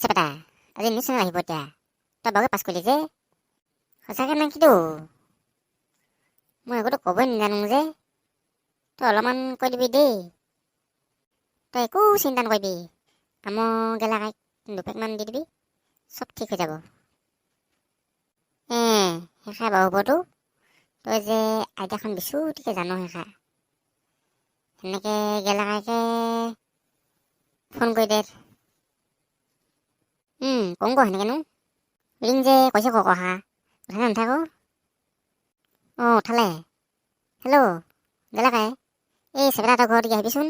চেপেটা আজি news channel আহিব এতিয়া তই বাগে পাছ কৰিলি যে সঁচাকৈ নাই কিন্তু মই একোতো ক'বই নাজানো যে তই অলপমান কৈ দিবি দেই তই একো চিন্তা নকৰিবি আমৰ গেলাকাইক দুপেকমান দি দিবি চব ঠিক হৈ যাব সেইষা বাৰু হ'বতো তই যে আইতাখন বিচুটিকে জানো সেইষা সেনেকৈ গেলাকাইকে ফোন কৰি দে কওঁ ক সেনেকৈনো ৰিং যে কৈছে ক অহা উঠা নাথাকো উঠালে হেল্ল' গেলাকাই এই চেপেটাহঁতৰ ঘৰত আহিবিচোন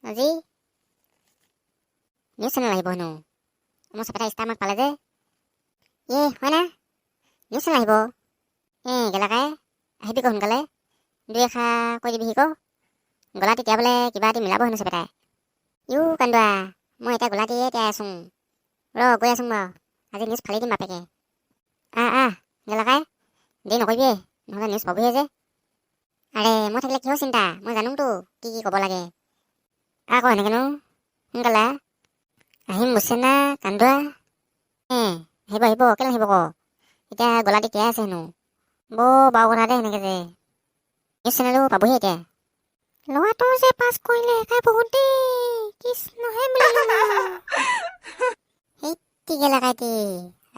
আজি নিউজ চেনেল আহিব হেনো মোৰ চেপেটা ষ্টাৰ মাৰ্ক পালে যে হয় না নিউজ চেনেল আহিব গেলাকাই আহিবি ক সোনকালে দুই এষাৰ কৈ দিবিহি ক গলা তেতিয়া বোলে কিবা এটি মিলাব হেনো চেপেটাই কান্দোৱা মই এতিয়া গলাটিয়ে তিয়াই আছোং গৈ আছোং বাৰু আজি নিউজ ফালি দিম বাপেকে গেলাকাই দেৰি নকৰিবি নহ'লে নিউজ পাবহিয়ে যে আৰে মই থাকিলে কিহৰ চিন্তা মই জানোতো কি ক'ব লাগে আকৌ এনেকেনো সোনকালে আহিম বুজিছে না কান্দোৱা আহিব কেলৈ আহিব ক এতিয়া গলাটি তিয়াই আছে হেনো বাৰু কথা দে সেনেকৈ যে নিউজ চেনেলো পাবহি এতিয়া ল'ৰাটো যে পাছ কৰিলে একাই বহুত দেই কৃষ্ণহে মিলিলো সেই গেলাকাইটি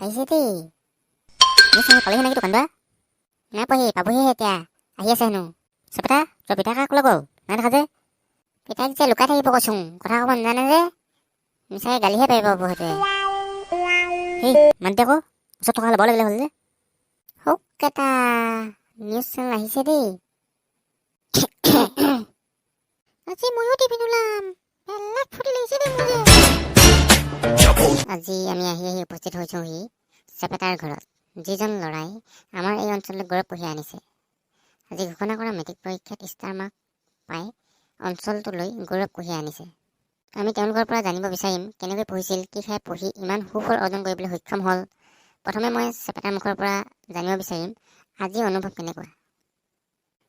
আহিছে দেই নিউজ চেনেল পালেহি নেকি তো কান্দোৱা নাই পাবহিহে এতিয়া আহি আছে হেনো চেপেটা তই পিতাক ক'লৈ গ'ল নাই দেখা যে পিতাক যে লুকাই থাকিব কৈছোং কথা ক'ব নাজানে যে মিছাই গালিহে পাৰিব বহুতে সেই মাতি আকৌ ওচৰত থকা ল'ব লাগিলে হ'ল যে এটা নিউজ চেনেল আহিছে দেই আজি ময়ো টিভি নোলাম বেলেগ ফুটি লাগিছে দেই মোৰ আজি আমি আহি উপস্থিত হৈছোঁহি চেপেটাৰ ঘৰত যিজন ল'ৰাই আমাৰ এই অঞ্চললৈ গৌৰৱ কঢ়িয়াই আনিছে আজি ঘোষণা কৰা মেট্ৰিক পৰীক্ষাত ষ্টাৰ মাৰ্ক পাই অঞ্চলটোলৈ গৌৰৱ কঢ়িয়াই আনিছে আমি তেওঁলোকৰ পৰা জানিব বিচাৰিম কেনেকৈ পঢ়িছিল কি খাই পঢ়ি ইমান সুফল অৰ্জন কৰিবলৈ সক্ষম হ'ল প্ৰথমে মই চেপেটাৰ মুখৰ পৰা জানিব বিচাৰিম আজি অনুভৱ কেনেকুৱা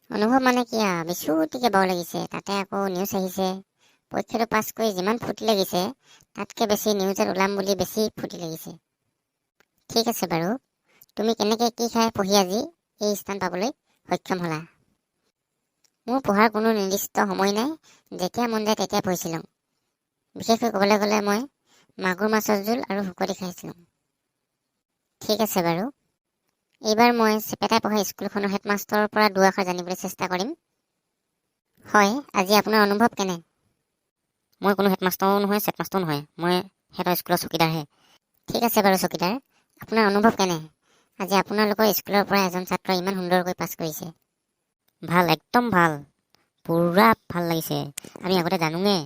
অনুভৱ মানে কি আৰু বিচুটিকে বৰ লাগিছে তাতে আকৌ নিউজ আহিছে পৰীক্ষাটো পাছ কৰি যিমান ফূৰ্তি লাগিছে তাতকৈ বেছি নিউজত ওলাম বুলি বেছি ফূৰ্তি লাগিছে ঠিক আছে বাৰু তুমি কেনেকৈ কি খাই পঢ়ি আজি এই স্থান পাবলৈ সক্ষম হ'লা মোৰ পঢ়াৰ কোনো নিৰ্দিষ্ট সময় নাই যেতিয়া মন যায় তেতিয়া পঢ়িছিলোঁ বিশেষকৈ ক'বলৈ গ'লে মই মাগুৰ মাছৰ জোল আৰু শুকতি খাইছিলোঁ ঠিক আছে বাৰু এইবাৰ মই চেপেটাই পঢ়া স্কুলখনৰ হেডমাষ্টৰৰ পৰা দুআষাৰ জানিবলৈ চেষ্টা কৰিম হয় আজি আপোনাৰ অনুভৱ কেনে মই কোনো হেডমাষ্টৰো নহয় চেটমাষ্টৰো নহয় মই সিহঁতৰ স্কুলৰ চকীদাৰহে ঠিক আছে বাৰু চকীদাৰ আপোনাৰ অনুভৱ কেনে আজি আপোনালোকৰ স্কুলৰ পৰা এজন ছাত্ৰ ইমান সুন্দৰকৈ পাছ কৰিছে ভাল একদম ভাল পুৰা ভাল লাগিছে আমি আগতে জানোৱে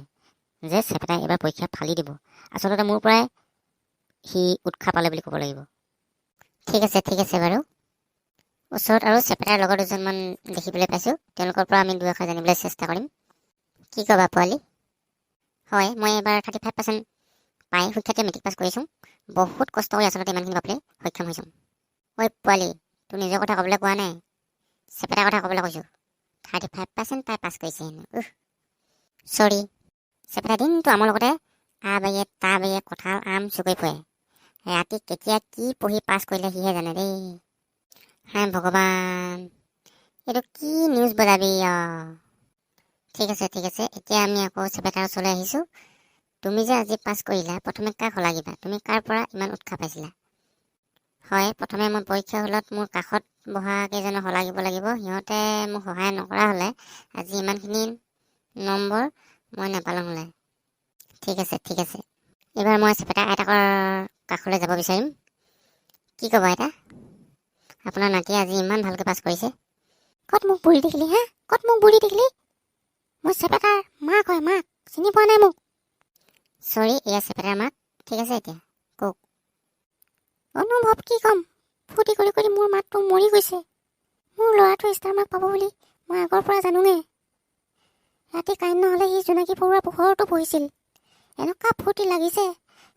যে চেপেটাই এইবাৰ পৰীক্ষা ফালি দিব আচলতে মোৰ পৰাই সি উৎসাহ পালে বুলি ক'ব লাগিব ঠিক আছে বাৰু ওচৰত আৰু চেপেটাৰ লগৰ দুজনমান দেখিবলৈ পাইছোঁ তেওঁলোকৰ পৰা আমি দুআষাৰ জানিবলৈ চেষ্টা কৰিম কি ক'বা পোৱালি হয় মই এইবাৰ 35% পাই সুখ্যাতিৰে মেট্ৰিক পাছ কৰিছোঁ বহুত কষ্ট কৰি আচলতে ইমানখিনি পাবলৈ সক্ষম হৈছোঁ পোৱালি তোৰ নিজৰ কথা ক'বলৈ কোৱা নাই চেপেটাৰ কথা ক'বলৈ কৈছোঁ 35% তাই পাছ কৰিছে হেনো চৰি চেপেটা দিনটো আমাৰ লগতে তা বেয়ে কঁঠাল আম চুকৈ ফুৰে ৰাতি কেতিয়া কি পঢ়ি পাছ কৰিলে সিহে জানে দেই হাই ভগৱান এইটো কি নিউজ বজাবি ঠিক আছে এতিয়া আমি আকৌ চেপেটাৰ ওচৰলৈ আহিছোঁ তুমি যে আজি পাছ কৰিলা প্ৰথমে কাক শলাগিবা তুমি কাৰ পৰা ইমান উৎসাহ পাইছিলা হয় প্ৰথমে মই পৰীক্ষা হলত মোৰ কাষত বহা কেইজনক শলাগিব লাগিব সিহঁতে মোক সহায় নকৰা হ'লে আজি ইমানখিনি নম্বৰ মই নাপালোঁ হ'লে ঠিক আছে এইবাৰ মই চেপেটা আইতাকৰ কাষলৈ যাব বিচাৰিম কি ক'ব আইতা আপোনাৰ নাতিয়ে আজি ইমান ভালকৈ পাছ কৰিছে ক'ত মোক বুঢ়ী দেখিলি মই চেপেটাৰ মাক হয় মাক চিনি পোৱা নাই মোক চৰি এয়া চেপেটাৰ মাক ঠিক আছে এতিয়া কওক অনুভৱ কি ক'ম ফূৰ্তি কৰি মোৰ মাতটো মৰি গৈছে মোৰ ল'ৰাটো ষ্টাৰ মাৰ্ক পাব বুলি মই আগৰ পৰা জানোৱে ৰাতি কাৰেণ্ট নহ'লে সি জোনাকী পৰুৱা পোহৰতো পঢ়িছিল এনেকুৱা ফূৰ্তি লাগিছে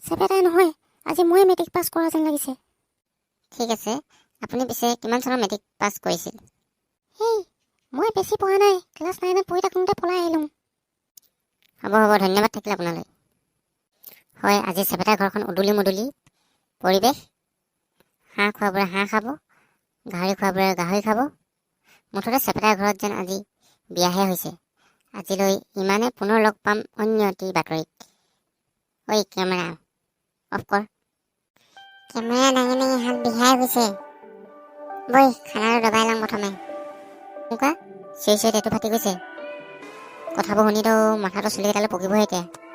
চেপেটাই নহয় আজি মই মেট্ৰিক পাছ কৰা যেন লাগিছে ঠিক আছে আপুনি পিছে কিমান চনৰ মেট্ৰিক পাছ কৰিছিল মই বেছি পঢ়া নাই ক্লাছ 9ত পঢ়ি থাকোঁতে পলাই আহিলোঁ হ'ব ধন্যবাদ থাকিল আপোনালৈ হয় আজি চেপেটাৰ ঘৰখন উদুলি মুদুলি পৰিৱেশ। হাঁহ খোৱাবোৰে হাঁহ খাব, গাহৰি খোৱাবোৰে গাহৰি খাব। মুঠতে চেপেটাৰ ঘৰত যেন আজি বিয়াহে হৈছে। আজিলৈ ইমানে, পুনৰ লগ পাম অন্য এটি বাতৰিত। ঐ কেমেৰা অফ কৰ। কেমেৰা দাঙি দাঙি হাত বিষাই গৈছে। বৈ খানাটো দবাই লওঁ প্ৰথমে। চিঞৰি চিঞৰি টেটু ফাটি গৈছে। কথাবোৰ শুনিতো মাথাটো চুলিকেইটালৈ পকিবহে এতিয়া।